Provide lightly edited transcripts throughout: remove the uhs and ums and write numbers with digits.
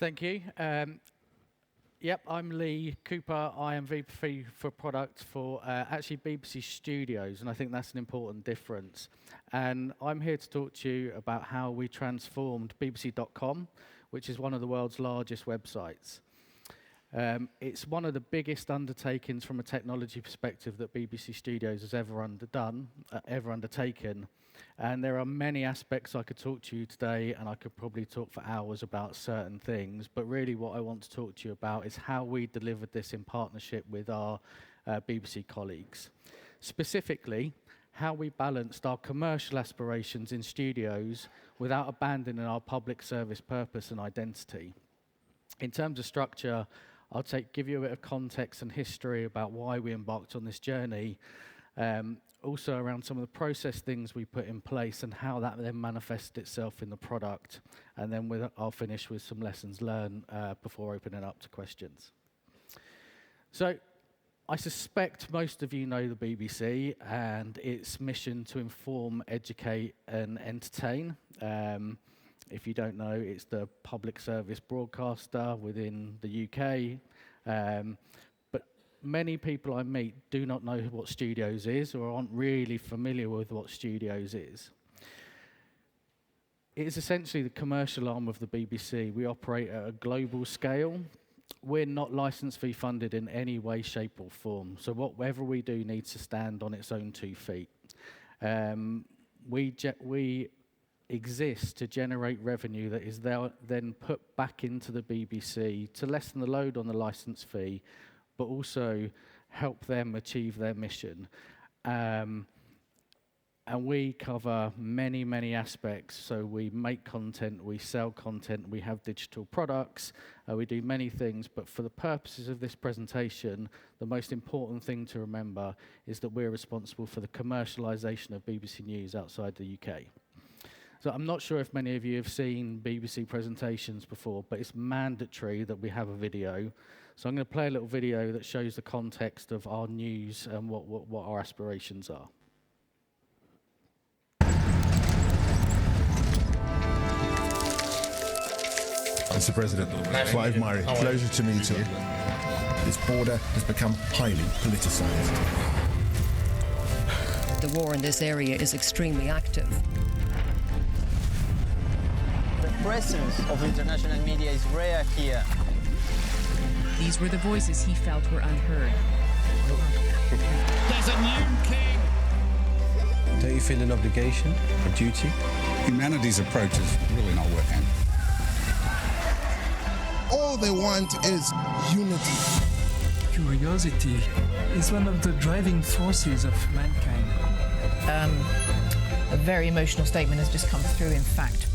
Thank you. Yep, I'm Lee Cooper. I am VP for product for actually BBC Studios, and I think that's an important difference. And I'm here to talk to you about how we transformed BBC.com, which is one of the world's largest websites. It's one of the biggest undertakings from a technology perspective that BBC Studios has ever undertaken. And there are many aspects I could talk to you today, and I could probably talk for hours about certain things. But really what I want to talk to you about is how we delivered this in partnership with our BBC colleagues. Specifically, how we balanced our commercial aspirations in studios without abandoning our public service purpose and identity. In terms of structure, I'll give you a bit of context and history about why we embarked on this journey. Also around some of the process things we put in place and how that then manifested itself in the product. And then I'll finish with some lessons learned before opening up to questions. So I suspect most of you know the BBC and its mission to inform, educate and entertain. If you don't know, it's the public service broadcaster within the UK. Many people I meet do not know what Studios is or aren't really familiar with what Studios is. It is essentially the commercial arm of the BBC. We operate at a global scale. We're not license fee funded in any way, shape or form. So whatever we do needs to stand on its own 2 feet. We exist to generate revenue that is then put back into the BBC to lessen the load on the license fee, but also help them achieve their mission. And we cover many, many aspects. So we make content, we sell content, we have digital products, we do many things, but for the purposes of this presentation, the most important thing to remember is that we're responsible for the commercialisation of BBC News outside the UK. So I'm not sure if many of you have seen BBC presentations before, but it's mandatory that we have a video. So I'm going to play a little video that shows the context of our news and what our aspirations are. Mr. President, Clive Murray, pleasure to meet you. This border has become highly politicised. The war in this area is extremely active. The presence of international media is rare here. These were the voices he felt were unheard. There's a new king! Don't you feel an obligation, a duty? Humanity's approach is really not working. All they want is unity. Curiosity is one of the driving forces of mankind. A very emotional statement has just come through, in fact.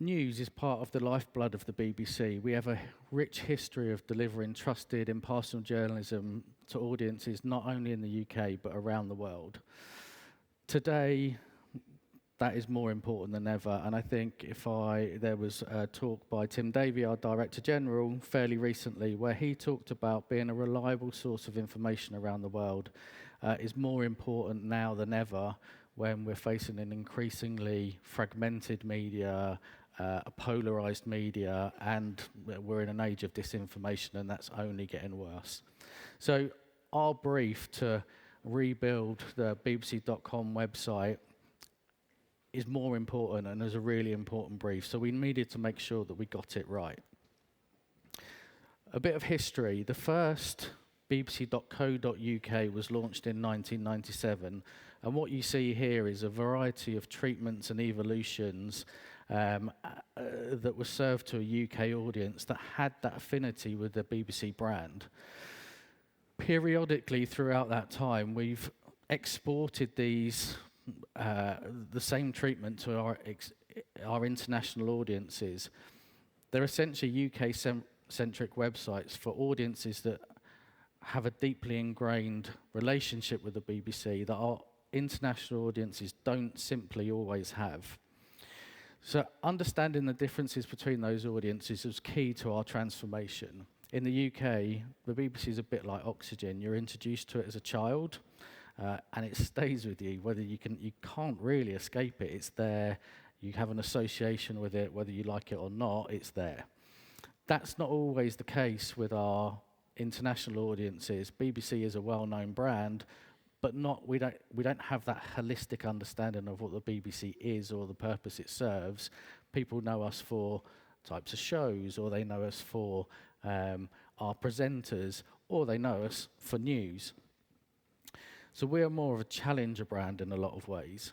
News is part of the lifeblood of the BBC. We have a rich history of delivering trusted, impartial journalism to audiences not only in the UK but around the world. Today, that is more important than ever, and I think there was a talk by Tim Davey, our Director General, fairly recently, where he talked about being a reliable source of information around the world is more important now than ever when we're facing an increasingly fragmented media, a polarised media, and we're in an age of disinformation, and that's only getting worse. So our brief to rebuild the BBC.com website is more important and is a really important brief, so we needed to make sure that we got it right. A bit of history. The first BBC.co.uk was launched in 1997, and what you see here is a variety of treatments and evolutions that were served to a UK audience that had that affinity with the BBC brand. Periodically throughout that time, we've exported these the same treatment to our international audiences. They're essentially UK-centric websites for audiences that have a deeply ingrained relationship with the BBC that our international audiences don't simply always have. So understanding the differences between those audiences was key to our transformation. In the UK, the BBC is a bit like oxygen. You're introduced to it as a child, and it stays with you. You can't really escape it. It's there. You have an association with it, whether you like it or not. It's there. That's not always the case with our international audiences. BBC is a well-known brand, but we don't have that holistic understanding of what the BBC is or the purpose it serves. People know us for types of shows, or they know us for our presenters, or they know us for news. So we are more of a challenger brand in a lot of ways.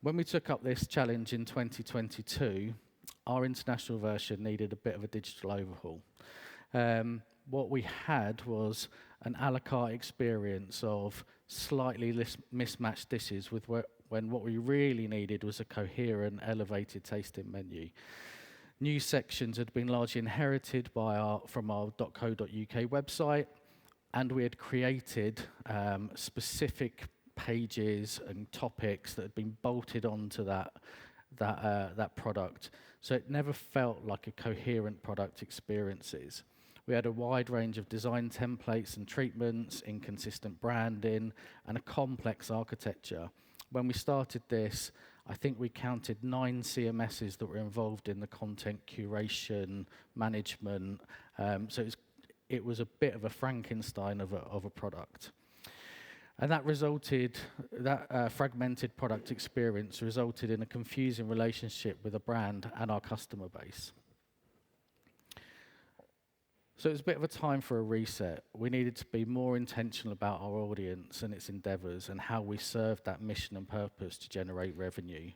When we took up this challenge in 2022, our international version needed a bit of a digital overhaul. What we had was an a la carte experience of slightly mismatched dishes when what we really needed was a coherent, elevated tasting menu. News sections had been largely inherited from our .co.uk website, and we had created specific pages and topics that had been bolted onto that product. So it never felt like a coherent product experiences. We had a wide range of design templates and treatments, inconsistent branding, and a complex architecture. When we started this, I think we counted 9 CMSs that were involved in the content curation, management. So it was a bit of a Frankenstein of a product. And that fragmented product experience resulted in a confusing relationship with the brand and our customer base. So it was a bit of a time for a reset. We needed to be more intentional about our audience and its endeavours and how we served that mission and purpose to generate revenue.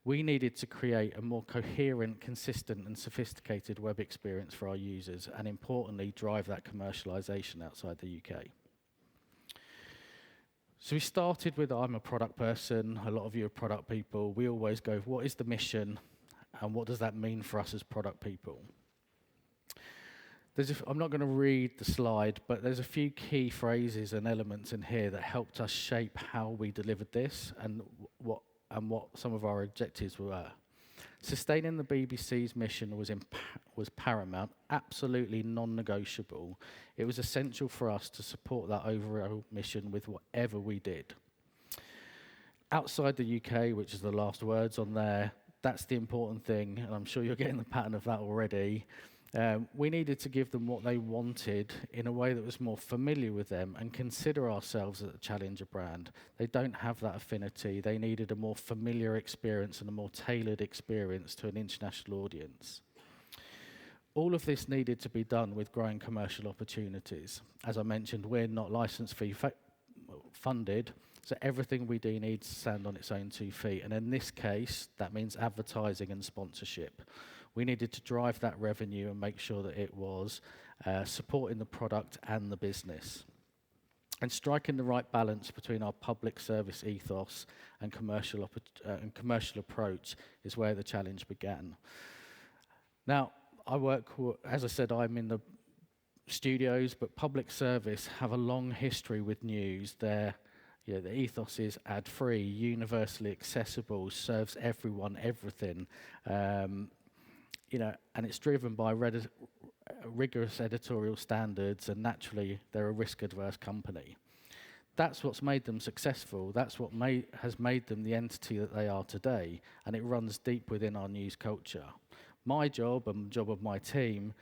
We needed to create a more coherent, consistent and sophisticated web experience for our users, and importantly, drive that commercialisation outside the UK. So we started with, I'm a product person, a lot of you are product people. We always go, what is the mission and what does that mean for us as product people? I'm not going to read the slide, but there's a few key phrases and elements in here that helped us shape how we delivered this and what some of our objectives were. Sustaining the BBC's mission was paramount, absolutely non-negotiable. It was essential for us to support that overall mission with whatever we did. Outside the UK, which is the last words on there, that's the important thing, and I'm sure you're getting the pattern of that already. We needed to give them what they wanted in a way that was more familiar with them and consider ourselves as a challenger brand. They don't have that affinity. They needed a more familiar experience and a more tailored experience to an international audience. All of this needed to be done with growing commercial opportunities. As I mentioned, we're not license fee funded, so everything we do needs to stand on its own 2 feet. And in this case, that means advertising and sponsorship. We needed to drive that revenue and make sure that it was supporting the product and the business. And striking the right balance between our public service ethos and commercial approach is where the challenge began. Now, as I said, I'm in the studios, but public service have a long history with news. The ethos is ad-free, universally accessible, serves everyone, everything. And it's driven by rigorous editorial standards, and naturally, they're a risk-adverse company. That's what's made them successful. That's what has made them the entity that they are today, and it runs deep within our news culture. My job and the job of my team,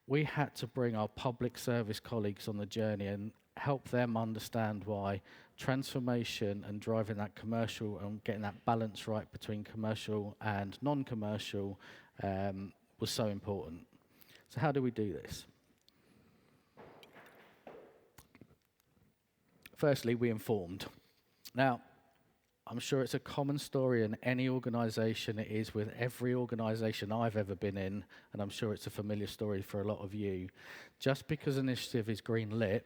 we had to bring our public service colleagues on the journey and help them understand why transformation and driving that commercial and getting that balance right between commercial and non-commercial was so important. So how do we do this? Firstly, we informed. Now, I'm sure it's a common story in any organisation. It is with every organisation I've ever been in, and I'm sure it's a familiar story for a lot of you. Just because an initiative is green lit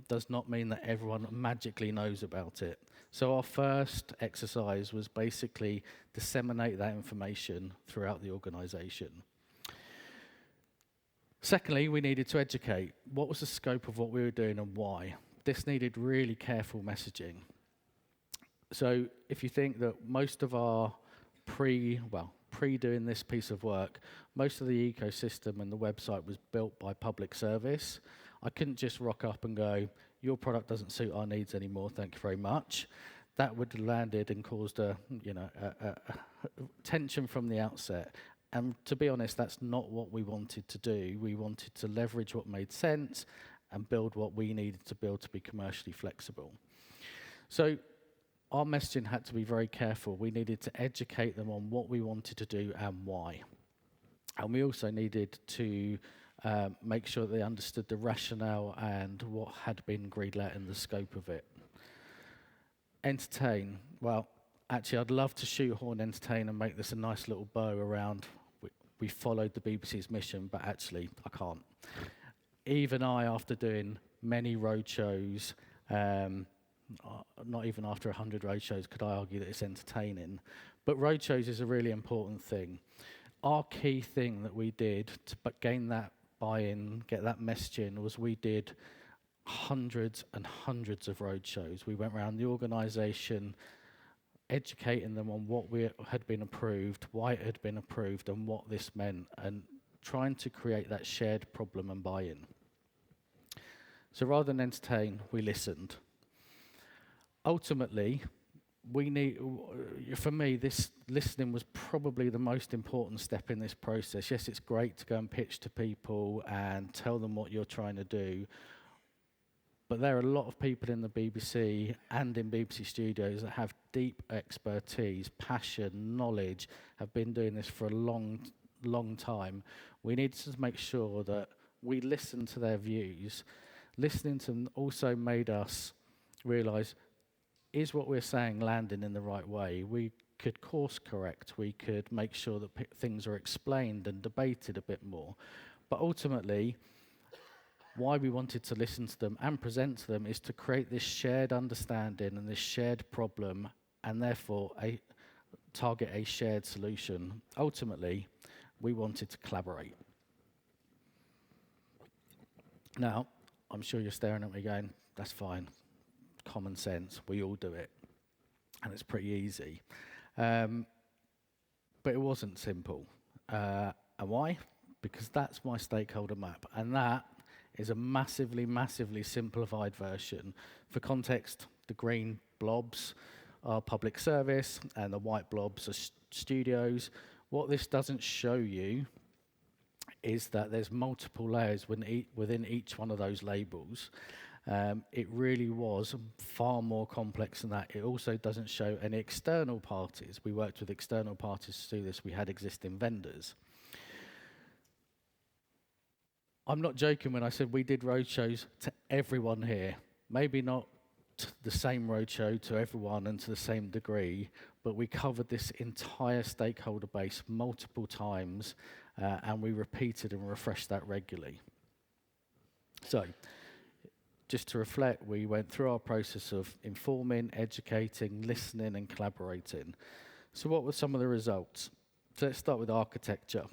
does not mean that everyone magically knows about it. So our first exercise was basically disseminate that information throughout the organisation. Secondly, we needed to educate. What was the scope of what we were doing and why? This needed really careful messaging. So if you think that most of our pre-doing this piece of work, most of the ecosystem and the website was built by public service. I couldn't just rock up and go, your product doesn't suit our needs anymore, thank you very much. That would have landed and caused a tension from the outset. And to be honest, that's not what we wanted to do. We wanted to leverage what made sense and build what we needed to build to be commercially flexible. So our messaging had to be very careful. We needed to educate them on what we wanted to do and why. And we also needed to make sure that they understood the rationale and what had been greenlit and the scope of it. Entertain. Well, actually, I'd love to shoehorn entertain and make this a nice little bow around we followed the BBC's mission, but actually, I can't. Even I, after doing many roadshows, not even after 100 roadshows could I argue that it's entertaining. But roadshows is a really important thing. Our key thing that we did to gain that buy-in, get that message in, was we did hundreds and hundreds of roadshows. We went around the organisation, educating them on what had been approved, why it had been approved, and what this meant, and trying to create that shared problem and buy-in. So rather than entertain, we listened. Ultimately, for me, this listening was probably the most important step in this process. Yes, it's great to go and pitch to people and tell them what you're trying to do, but there are a lot of people in the BBC and in BBC Studios that have deep expertise, passion, knowledge, have been doing this for a long, long time. We need to make sure that we listen to their views. Listening to them also made us realise, is what we're saying landing in the right way? We could course correct, we could make sure that things are explained and debated a bit more. But ultimately, why we wanted to listen to them and present to them is to create this shared understanding and this shared problem, and therefore target a shared solution. Ultimately, we wanted to collaborate. Now, I'm sure you're staring at me going, that's fine. Common sense, we all do it, and it's pretty easy. But it wasn't simple. And why? Because that's my stakeholder map, and that is a massively, massively simplified version. For context, the green blobs are public service, and the white blobs are studios. What this doesn't show you is that there's multiple layers within each one of those labels. It really was far more complex than that. It also doesn't show any external parties. We worked with external parties to do this. We had existing vendors. I'm not joking when I said we did roadshows to everyone here. Maybe not the same roadshow to everyone and to the same degree, but we covered this entire stakeholder base multiple times, and we repeated and refreshed that regularly. So, just to reflect, we went through our process of informing, educating, listening, and collaborating. So what were some of the results? So let's start with architecture.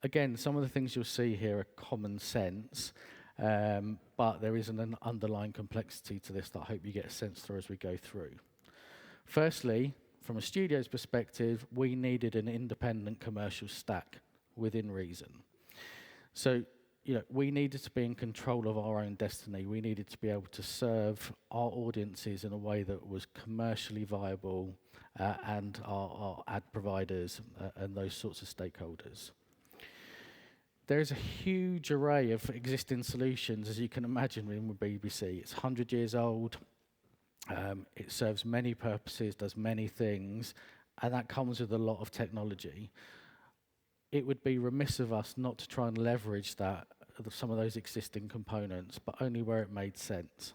Again, some of the things you'll see here are common sense, but there is an underlying complexity to this that I hope you get a sense for as we go through. Firstly, from a studio's perspective, we needed an independent commercial stack within reason. So, we needed to be in control of our own destiny. We needed to be able to serve our audiences in a way that was commercially viable, and our ad providers and those sorts of stakeholders. There's a huge array of existing solutions, as you can imagine, in the BBC. It's 100 years old. It serves many purposes, does many things, and that comes with a lot of technology. It would be remiss of us not to try and leverage some of those existing components, but only where it made sense.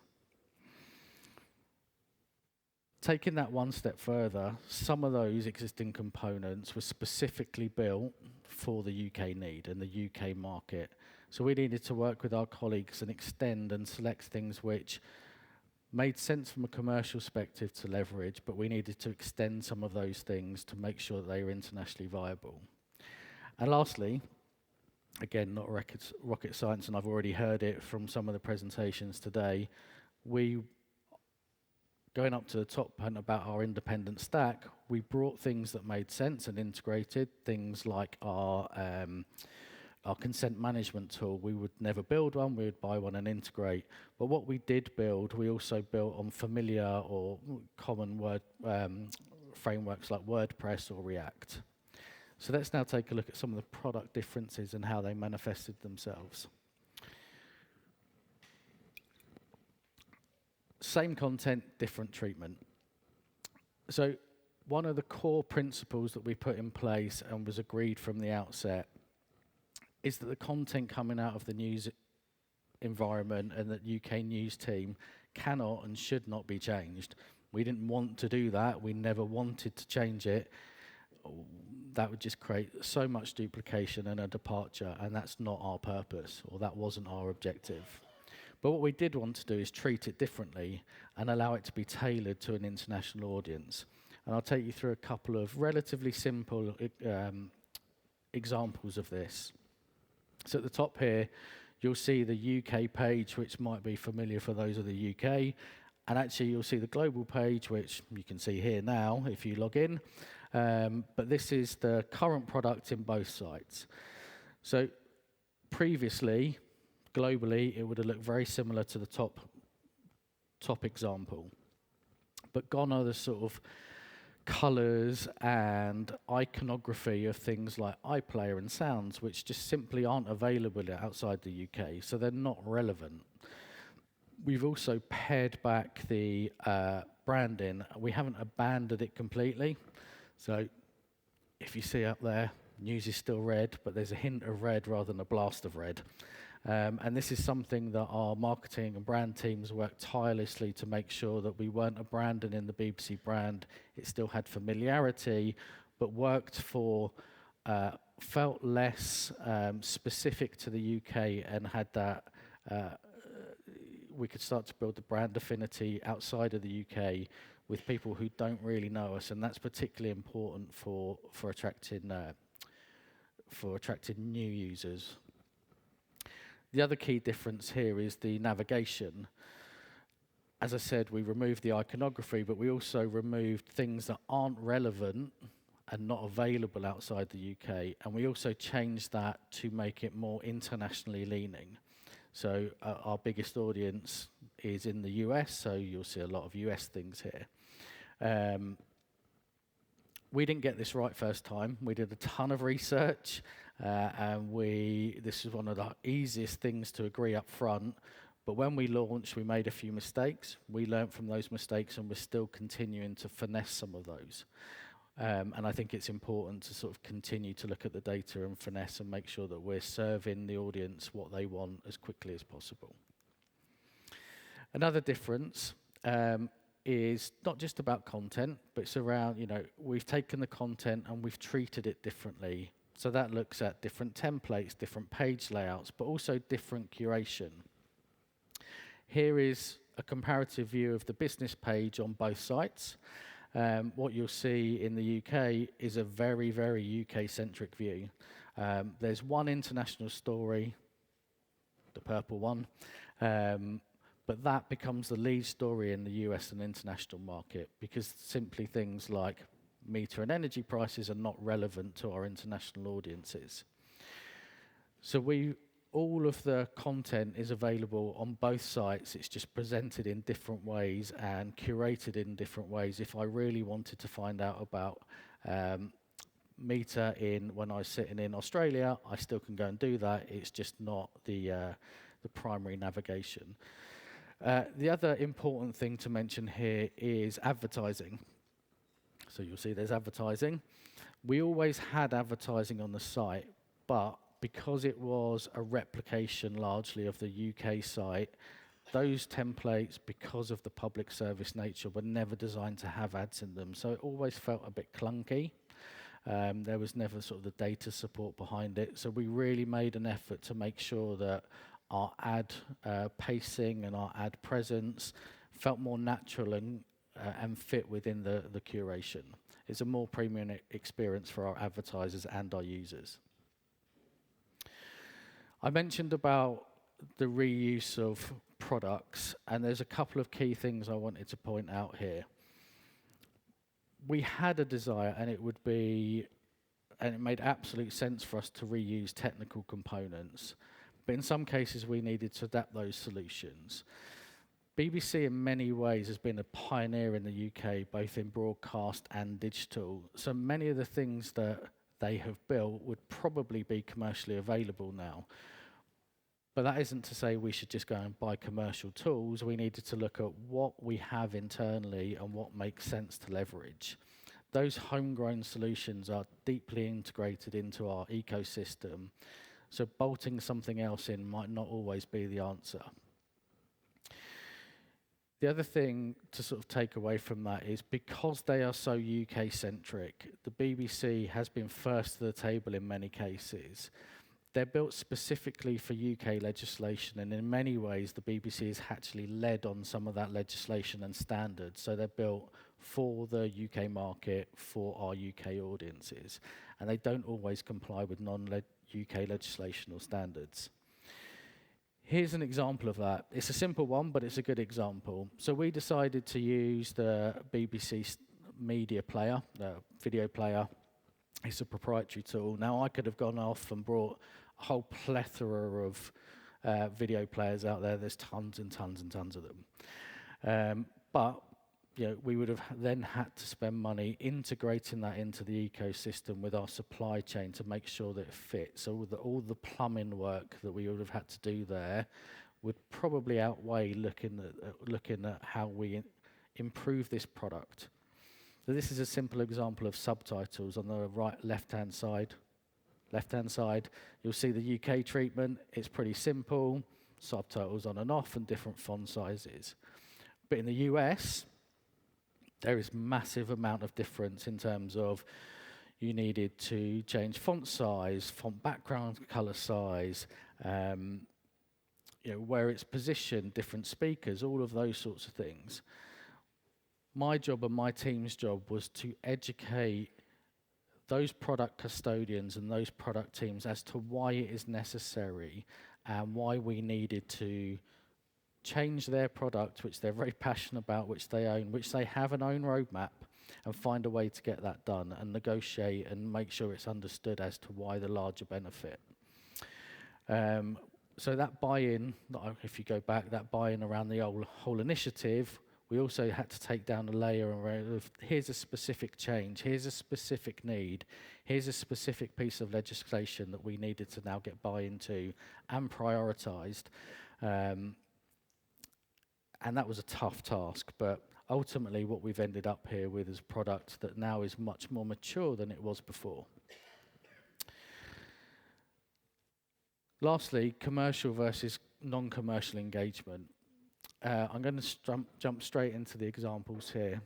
Taking that one step further, some of those existing components were specifically built for the UK need and the UK market. So we needed to work with our colleagues and extend and select things which made sense from a commercial perspective to leverage, but we needed to extend some of those things to make sure that they were internationally viable. And lastly, again, not rocket science, and I've already heard it from some of the presentations today, we going up to the top and about our independent stack, we brought things that made sense and integrated, things like our consent management tool. We would never build one, we would buy one and integrate. But what we did build, we also built on familiar or common word frameworks like WordPress or React. So let's now take a look at some of the product differences and how they manifested themselves. Same content, different treatment. So one of the core principles that we put in place and was agreed from the outset is that the content coming out of the news environment and that UK news team cannot and should not be changed. We didn't want to do that. We never wanted to change it. That would just create so much duplication and a departure, and that's not our purpose, or that wasn't our objective. But what we did want to do is treat it differently and allow it to be tailored to an international audience. And I'll take you through a couple of relatively simple examples of this. So at the top here, you'll see the UK page, which might be familiar for those of the UK. And actually, you'll see the global page, which you can see here now if you log in. But this is the current product in both sites. So previously, globally, it would have looked very similar to the top example. But gone are the sort of colours and iconography of things like iPlayer and sounds, which just simply aren't available outside the UK, so they're not relevant. We've also pared back the branding. We haven't abandoned it completely. So if you see up there, news is still red, but there's a hint of red rather than a blast of red. And this is something that our marketing and brand teams worked tirelessly to make sure that we weren't abandoning the BBC brand. It still had familiarity, but worked for, felt less specific to the UK and had that, we could start to build the brand affinity outside of the UK with people who don't really know us, and that's particularly important for attracting new users. The other key difference here is the navigation. As I said, we removed the iconography, but we also removed things that aren't relevant and not available outside the UK, and we also changed that to make it more internationally leaning. So our biggest audience is in the US, so you'll see a lot of US things here. We didn't get this right first time. We did a ton of research, and this is one of the easiest things to agree up front. But when we launched, we made a few mistakes. We learned from those mistakes, and we're still continuing to finesse some of those. And I think it's important to sort of continue to look at the data and finesse and make sure that we're serving the audience what they want as quickly as possible. Another difference is not just about content, but it's around, we've taken the content and we've treated it differently. So that looks at different templates, different page layouts, but also different curation. Here is a comparative view of the business page on both sites. What you'll see in the UK is a very, very UK-centric view. There's one international story, the purple one, but that becomes the lead story in the US and international market because simply things like meter and energy prices are not relevant to our international audiences. So all of the content is available on both sites. It's just presented in different ways and curated in different ways. If I really wanted to find out about meter when I was sitting in Australia, I still can go and do that. It's just not the primary navigation. The other important thing to mention here is advertising. So you'll see there's advertising. We always had advertising on the site, but because it was a replication largely of the UK site, those templates, because of the public service nature, were never designed to have ads in them. So it always felt a bit clunky. There was never sort of the data support behind it. So we really made an effort to make sure that our ad pacing and our ad presence felt more natural and fit within the curation. It's a more premium experience for our advertisers and our users. I mentioned about the reuse of products, and there's a couple of key things I wanted to point out here. We had a desire, and it made absolute sense for us to reuse technical components, but in some cases we needed to adapt those solutions. BBC in many ways has been a pioneer in the UK, both in broadcast and digital, so many of the things that they have built would probably be commercially available now. But that isn't to say we should just go and buy commercial tools. We needed to look at what we have internally and what makes sense to leverage. Those homegrown solutions are deeply integrated into our ecosystem, so bolting something else in might not always be the answer. The other thing to sort of take away from that is because they are so UK-centric, the BBC has been first to the table in many cases. They're built specifically for UK legislation, and in many ways the BBC has actually led on some of that legislation and standards. So they're built for the UK market, for our UK audiences, and they don't always comply with non-UK legislation or standards. Here's an example of that. It's a simple one, but it's a good example. So we decided to use the BBC media player, the video player. It's a proprietary tool. Now, I could have gone off and brought a whole plethora of video players out there. There's tons and tons and tons of them. But we would have then had to spend money integrating that into the ecosystem with our supply chain to make sure that it fits. So all the plumbing work that we would have had to do there would probably outweigh looking at how we improve this product. So this is a simple example of subtitles on the left-hand side. Left-hand side, you'll see the UK treatment. It's pretty simple, subtitles on and off and different font sizes. But in the US, there is massive amount of difference in terms of you needed to change font size, font background color size, where it's positioned, different speakers, all of those sorts of things. My job and my team's job was to educate those product custodians and those product teams as to why it is necessary and why we needed to change their product, which they're very passionate about, which they own, which they have an own roadmap, and find a way to get that done and negotiate and make sure it's understood as to why the larger benefit. So that buy-in, if you go back, that buy-in around the whole initiative, we also had to take down a layer of here's a specific change, here's a specific need, here's a specific piece of legislation that we needed to now get buy-in to and prioritised. And that was a tough task, but ultimately what we've ended up here with is a product that now is much more mature than it was before. Lastly, commercial versus non-commercial engagement. I'm going to jump straight into the examples here.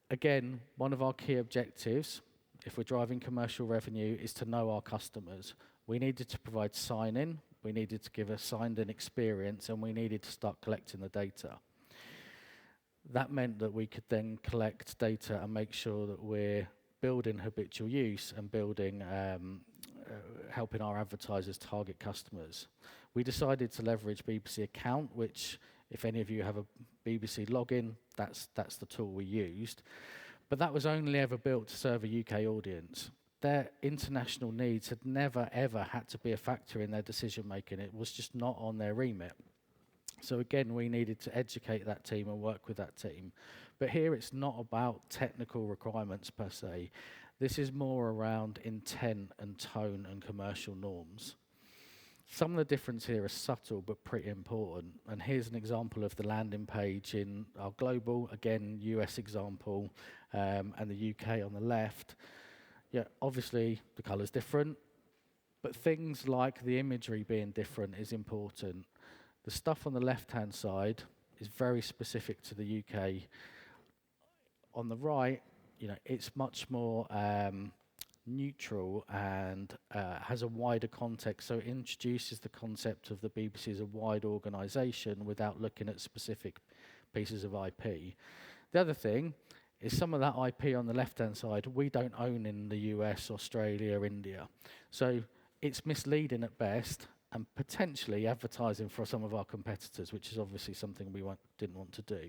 Again, one of our key objectives, if we're driving commercial revenue, is to know our customers. We needed to provide sign-in, we needed to give a signed-in experience, and we needed to start collecting the data. That meant that we could then collect data and make sure that we're building habitual use and building, helping our advertisers target customers. We decided to leverage BBC Account, which, if any of you have a BBC login, that's the tool we used. But that was only ever built to serve a UK audience. Their international needs had never, ever had to be a factor in their decision-making. It was just not on their remit. So again, we needed to educate that team and work with that team. But here it's not about technical requirements per se. This is more around intent and tone and commercial norms. Some of the difference here is subtle but pretty important. And here's an example of the landing page in our global, again, US example, and the UK on the left. Yeah, obviously the colour's different, but things like the imagery being different is important. The stuff on the left-hand side is very specific to the UK. On the right, it's much more neutral and has a wider context, so it introduces the concept of the BBC as a wide organisation without looking at specific pieces of IP. The other thing is some of that IP on the left-hand side we don't own in the US, Australia, India. So it's misleading at best, and potentially advertising for some of our competitors, which is obviously something we didn't want to do.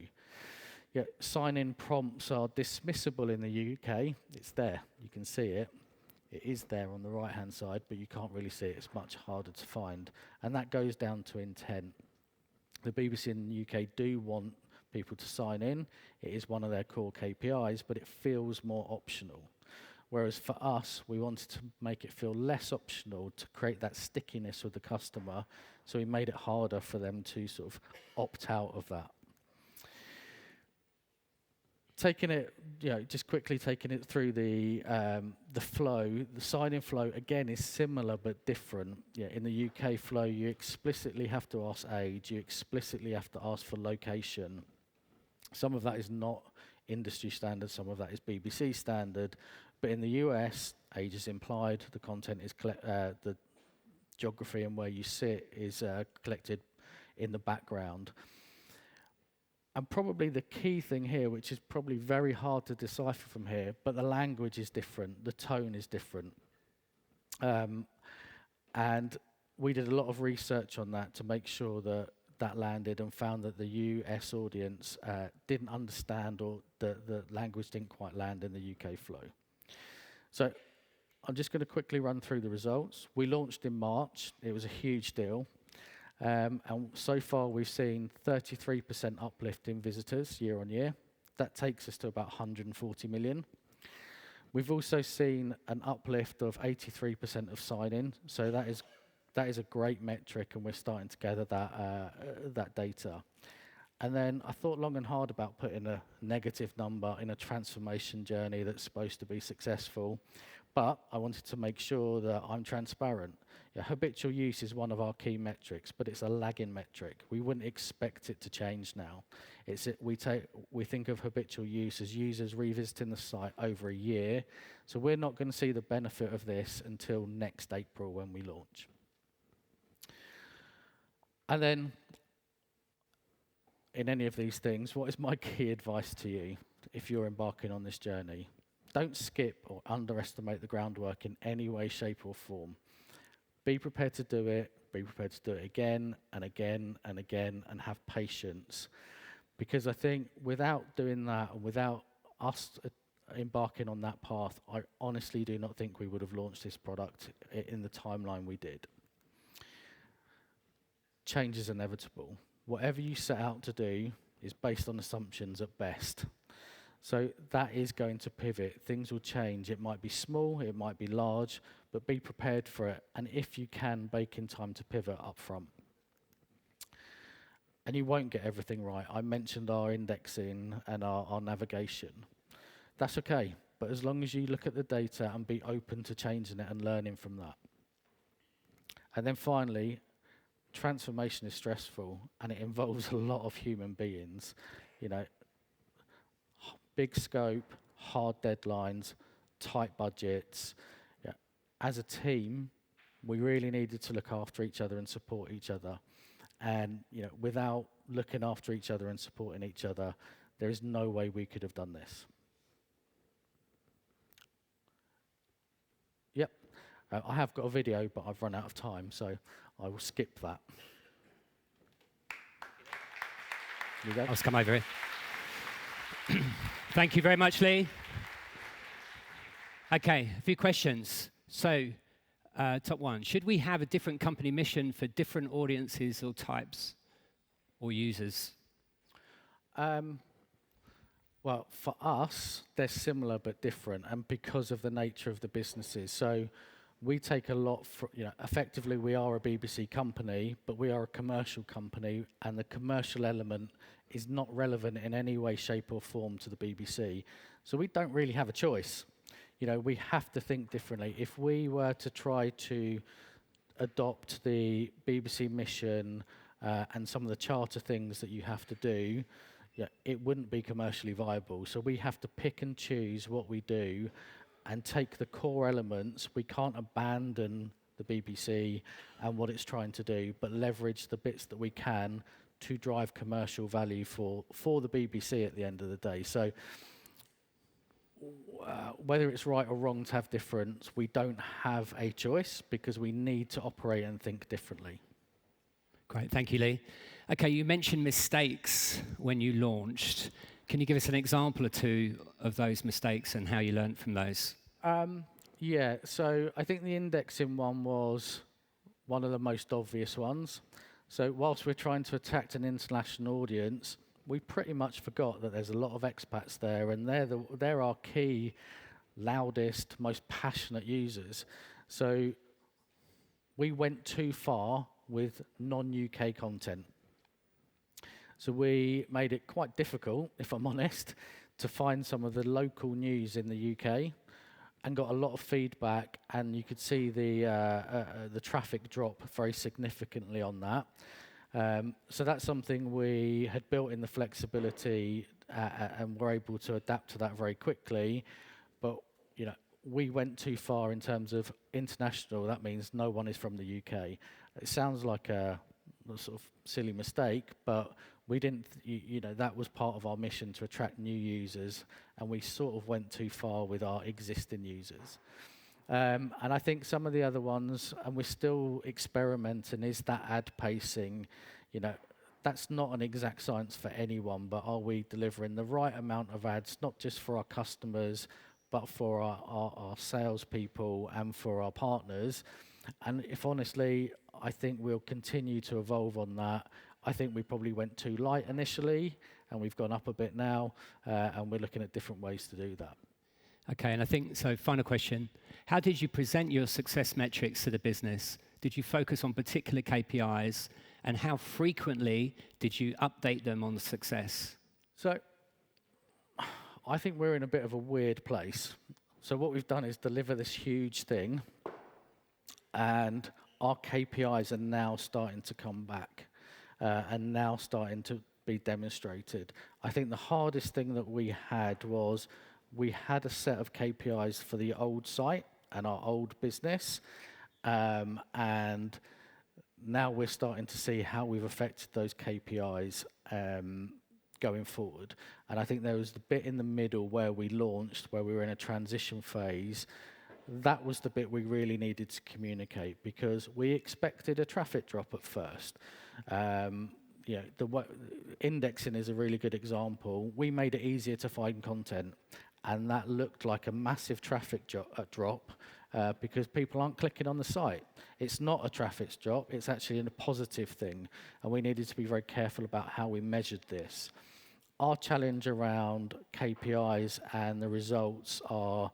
Yeah, sign-in prompts are dismissible in the UK. It's there. You can see it. It is there on the right-hand side, but you can't really see it. It's much harder to find. And that goes down to intent. The BBC in the UK do want people to sign in. It is one of their core KPIs, but it feels more optional. Whereas for us, we wanted to make it feel less optional to create that stickiness with the customer, so we made it harder for them to sort of opt out of that. Taking it, just quickly taking it through the flow, the sign-in flow, again, is similar but different. Yeah, in the UK flow, you explicitly have to ask age, you explicitly have to ask for location. Some of that is not industry standard, some of that is BBC standard, but in the US, age is implied, the content is, the geography and where you sit is collected in the background. And probably the key thing here, which is probably very hard to decipher from here, but the language is different, the tone is different. And we did a lot of research on that to make sure that that landed, and found that the US audience didn't understand, or the language didn't quite land in the UK flow. So I'm just going to quickly run through the results. We launched in March. It was a huge deal. And so far, we've seen 33% uplift in visitors year on year. That takes us to about 140 million. We've also seen an uplift of 83% of sign-in. So that is a great metric, and we're starting to gather that data. And then I thought long and hard about putting a negative number in a transformation journey that's supposed to be successful. But I wanted to make sure that I'm transparent. Yeah, habitual use is one of our key metrics, but it's a lagging metric. We wouldn't expect it to change now. We think of habitual use as users revisiting the site over a year. So we're not going to see the benefit of this until next April when we launch. And then, in any of these things, what is my key advice to you if you're embarking on this journey? Don't skip or underestimate the groundwork in any way, shape, or form. Be prepared to do it. Be prepared to do it again and again and again, and have patience. Because I think without doing that, and without us embarking on that path, I honestly do not think we would have launched this product in the timeline we did. Change is inevitable. Whatever you set out to do is based on assumptions at best. So that is going to pivot. Things will change. It might be small, it might be large, but be prepared for it. And if you can, bake in time to pivot up front. And you won't get everything right. I mentioned our indexing and our navigation. That's okay, but as long as you look at the data and be open to changing it and learning from that. And then finally, transformation is stressful, and it involves a lot of human beings. Big scope, hard deadlines, tight budgets. Yeah. As a team, we really needed to look after each other and support each other. And without looking after each other and supporting each other, there is no way we could have done this. Yep. I have got a video, but I've run out of time, so I will skip that. You go. I'll come over here. Thank you very much, Lee. Okay, a few questions. So, top one, should we have a different company mission for different audiences or types or users? Well, for us, they're similar but different, and because of the nature of the businesses. So we take a lot for, effectively we are a BBC company, but we are a commercial company, and the commercial element is not relevant in any way, shape or form to the BBC. So we don't really have a choice. We have to think differently. If we were to try to adopt the BBC mission and some of the charter things that you have to do, it wouldn't be commercially viable. So we have to pick and choose what we do and take the core elements. We can't abandon the BBC and what it's trying to do, but leverage the bits that we can to drive commercial value for the BBC at the end of the day. So whether it's right or wrong to have difference, we don't have a choice because we need to operate and think differently. Great, thank you, Lee. Okay, you mentioned mistakes when you launched. Can you give us an example or two of those mistakes and how you learned from those? Yeah, so I think the indexing one was one of the most obvious ones. So whilst we're trying to attract an international audience, we pretty much forgot that there's a lot of expats there, and they're our key, loudest, most passionate users. So we went too far with non-UK content. So we made it quite difficult, if I'm honest, to find some of the local news in the UK, and got a lot of feedback, and you could see the traffic drop very significantly on that. So that's something we had built in the flexibility, and were able to adapt to that very quickly. But you know, we went too far in terms of international. That means no one is from the UK. It sounds like a sort of silly mistake, but we didn't, you know, that was part of our mission to attract new users, and we sort of went too far with our existing users. And I think some of the other ones, and we're still experimenting, is that ad pacing. You know, that's not an exact science for anyone, but are we delivering the right amount of ads, not just for our customers, but for our salespeople and for our partners? And if honestly, I think we'll continue to evolve on that. I think we probably went too light initially, and we've gone up a bit now, and we're looking at different ways to do that. Okay, and I think, so final question. How did you present your success metrics to the business? Did you focus on particular KPIs? And how frequently did you update them on the success? So I think we're in a bit of a weird place. So what we've done is deliver this huge thing, and our KPIs are now starting to come back, and now starting to be demonstrated. I think the hardest thing that we had was we had a set of KPIs for the old site and our old business, and now we're starting to see how we've affected those KPIs going forward. And I think there was the bit in the middle where we launched, where we were in a transition phase. That was the bit we really needed to communicate, because we expected a traffic drop at first. You know, indexing is a really good example. We made it easier to find content, and that looked like a massive traffic drop because people aren't clicking on the site. It's not a traffic drop, it's actually a positive thing, and we needed to be very careful about how we measured this. Our challenge around KPIs and the results are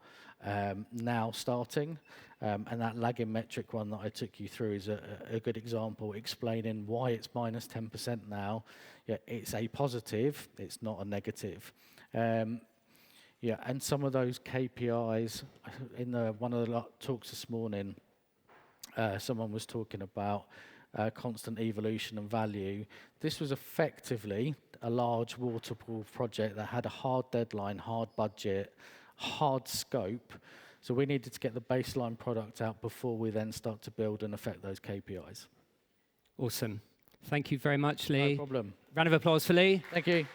now starting, and that lagging metric one that I took you through is a good example, explaining why it's minus 10% now. Yeah, it's a positive, it's not a negative. Yeah, and some of those KPIs, in one of the talks this morning, someone was talking about constant evolution and value. This was effectively a large waterfall project that had a hard deadline, hard budget, hard scope. So we needed to get the baseline product out before we then start to build and affect those KPIs. Awesome. Thank you very much, Lee. No problem. Round of applause for Lee. Thank you.